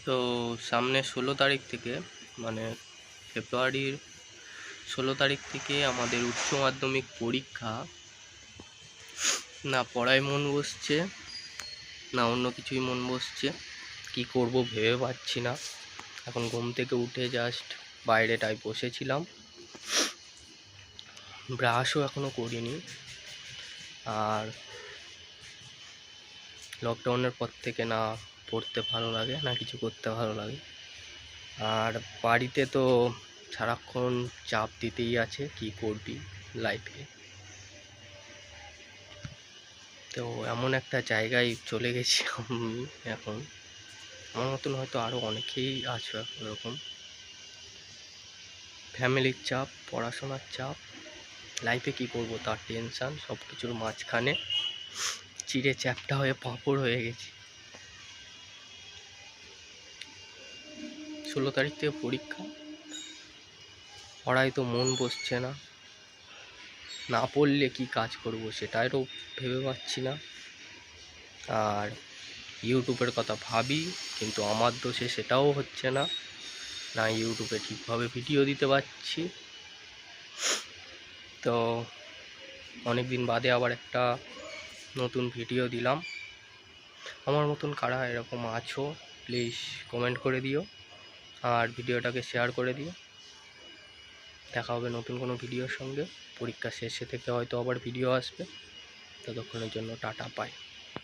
তো সামনে 16 তারিখ থেকে মানে ফেব্রুয়ারির 16 তারিখ থেকে আমাদের উচ্চ মাধ্যমিক পরীক্ষা। না পড়ায় মন বসছে না অন্য কিছুই মন বসছে, কি করব ভেবে পাচ্ছি না। এখন ঘুম থেকে উঠে জাস্ট বাইরেটায় বসেছিলাম, ব্রাশও এখনো করিনি। আর লকডাউনের পর থেকে না পড়তে ভালো লাগে না কিছু করতে ভালো লাগে। আর বাড়িতে তো সারাক্ষণ চাপ দিতেই আছে, কি করবি লাইফে। তো এমন একটা জায়গায় চলে গেছি আমি এখন, আমার মতন হয়তো আরও অনেকেই আছে এরকম। ফ্যামিলির চাপ, পড়াশোনার চাপ, লাইফে কি করব তার টেনশান, সব কিছুর মাঝখানে চিড়ে চ্যাপটা হয়ে পাঁপড় হয়ে গেছি। 16 তারিখ থেকে পরীক্ষা, পড়ায় তো মন বসছে না, না পড়লে কি কাজ করব সেটারও ভেবে পাচ্ছি না। আর ইউটিউবের কথা ভাবি, কিন্তু আমার দোষে সেটাও হচ্ছে না, না ইউটিউবে ঠিকভাবে ভিডিও দিতে পারছি। তো অনেক দিন বাদে আবার একটা নতুন ভিডিও দিলাম। আমার মতন কারা এরকম আছো প্লিজ কমেন্ট করে দিও, আর ভিডিওটাকে শেয়ার করে দিও। দেখা হবে নতুন কোনো ভিডিওর সঙ্গে। পরীক্ষা শেষে থেকে হয়তো আবার ভিডিও আসবে। ততক্ষণের জন্য টাটা, বাই।